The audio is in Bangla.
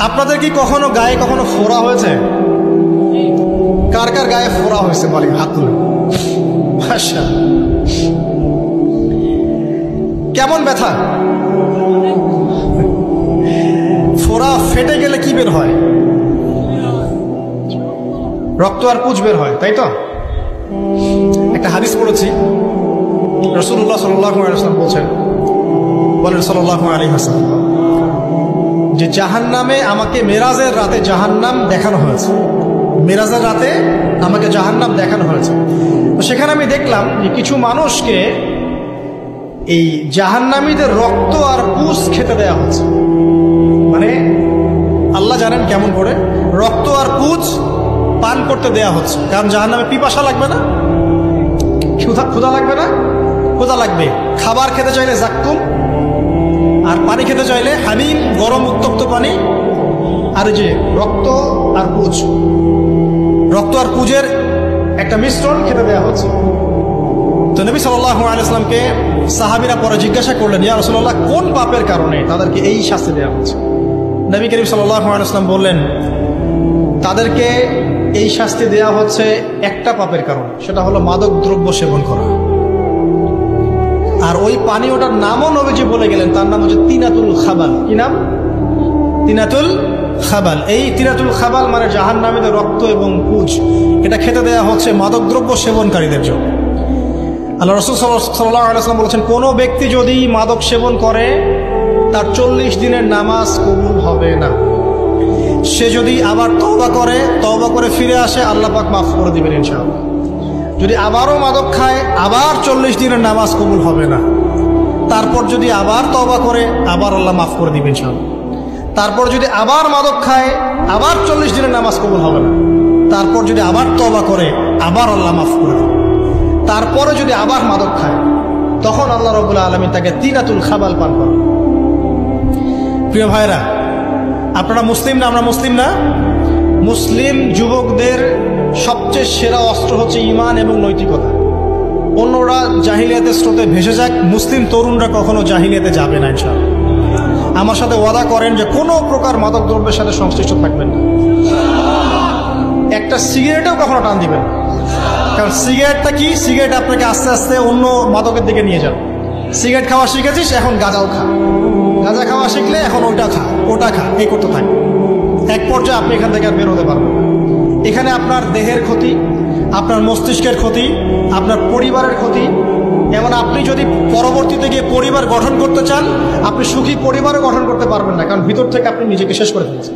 আপনাদের কি কখনো গায়ে কখনো ফোড়া হয়েছে? কার কার গায়ে ফোড়া হয়েছে বলে হাত তুলে। আচ্ছা, কেমন ব্যথা? ফোড়া ফেটে গেলে কি বের হয়? রক্ত আর পুঁজ বের হয়, তাই তো? একটা হাদিস পড়েছি, রাসূলুল্লাহ সাল্লাল্লাহু আলাইহি ওয়াসাল্লাম বলেন সাল্লাল্লাহু আলাইহি ওয়াসাল্লাম যে জাহান্নামে আমাকে মেরাজের রাতে জাহান্নাম দেখানো হয়েছে। মেরাজের রাতে আমাকে জাহান্নাম দেখানো হয়েছে। তো সেখানে আমি দেখলাম যে কিছু মানুষকে এই জাহান্নামীদের রক্ত আর পুঁজ খেতে দেয়া হচ্ছে। মানে আল্লাহ জানেন কেমন করে রক্ত আর পুঁজ পান করতে দেয়া হচ্ছে। কারণ জাহান্নামে পিপাসা লাগবে না, ক্ষুধা লাগবে না? ক্ষুধা লাগবে। খাবার খেতে চাইলে জাক্কুম, আর পানি খেতে চাইলে হামিম, গরম উত্তপ্ত পানি। আর যে রক্ত আর পুঁজের একটা মিশ্রণ খেতে দেওয়া হচ্ছে। তো নবী সাল্লাল্লাহু আলাইহি ওয়াসাল্লামকে সাহাবীরা পরে জিজ্ঞাসা করলেন, ইয়া রাসূলুল্লাহ, কোন পাপের কারণে তাদেরকে এই শাস্তি দেওয়া হচ্ছে? নবী করিম সাল্লাল্লাহু আলাইহি ওয়াসাল্লাম বললেন, তাদেরকে এই শাস্তি দেওয়া হচ্ছে একটা পাপের কারণে, সেটা হলো মাদক দ্রব্য সেবন করা। আর ওই পানীয়টার নামও নবীজি বলে গেলেন, তার নাম হচ্ছে তিনাতুল খাবাল। কি নাম? তিনাতুল খাবাল। এই তিনাতুল খাবাল মানে জাহান্নামীদের রক্ত এবং পুঁজ, এটা খেতে দেওয়া হচ্ছে মাদকদ্রব্য সেবনকারীদের জন্য। আল্লাহ রাসূল সাল্লাল্লাহু আলাইহি ওয়াসাল্লাম বলেছেন, কোনো ব্যক্তি যদি মাদক সেবন করে তার 40 দিনের নামাজ কবুল হবে না। সে যদি আবার তওবা করে ফিরে আসে, আল্লাহ পাক মাফ করে দিবেন ইনশাআল্লাহ। যদি আবারও মাদক খায়, আবার 40 দিনের নামাজ কবুল হবে না। তারপর যদি আবার তওবা করে, আবার আল্লাহ মাফ করে দিবেন ইনশাআল্লাহ। তারপর যদি আবার মাদক খায়, আবার 40 দিনের নামাজ কবুল হবে না। তারপর যদি আবার তওবা করে, আবার আল্লাহ মাফ করে দিবেন। তারপরে যদি আবার মাদক খায়, তখন আল্লাহ রাব্বুল আলামিন তাকে তিনাতুল খাবাল পান করেন। প্রিয় ভাইরা, আপনারা মুসলিম না? আমরা মুসলিম না? মুসলিম যুবকদের সবচেয়ে সেরা অস্ত্র হচ্ছে ঈমান এবং নৈতিকতা। অন্যরা জাহিলিয়াতের স্রোতে ভেসে যাক, মুসলিম তরুণরা কখনো জাহিলিয়াতে যাবে না ইনশাআল্লাহ। আমার সাথে ওয়াদা করেন যে কোনো প্রকার মাদক দ্রব্যের সাথে সংশ্লিষ্ট থাকবেন না। একটা সিগারেটেও কখনো টান দিবেন, কারণ সিগারেটটা কি? সিগারেট আপনাকে আস্তে আস্তে অন্য মাদকের দিকে নিয়ে যাবে। সিগারেট খাওয়া শিখেছিস, এখন গাঁজাও খা। গাঁজা খাওয়া শিখলে এখন ওটা খা, এই করতে থাকে। এক পর্যায়ে আপনি এখান থেকে আর বের হতে পারবেন না। এখানে আপনার দেহের ক্ষতি, আপনার মস্তিষ্কের ক্ষতি, আপনার পরিবারের ক্ষতি। এমন আপনি যদি পরবর্তীতে গিয়ে পরিবার গঠন করতে চান, আপনি সুখী পরিবারও গঠন করতে পারবেন না, কারণ ভিতর থেকে আপনি নিজেকে শেষ করে ফেলেছেন।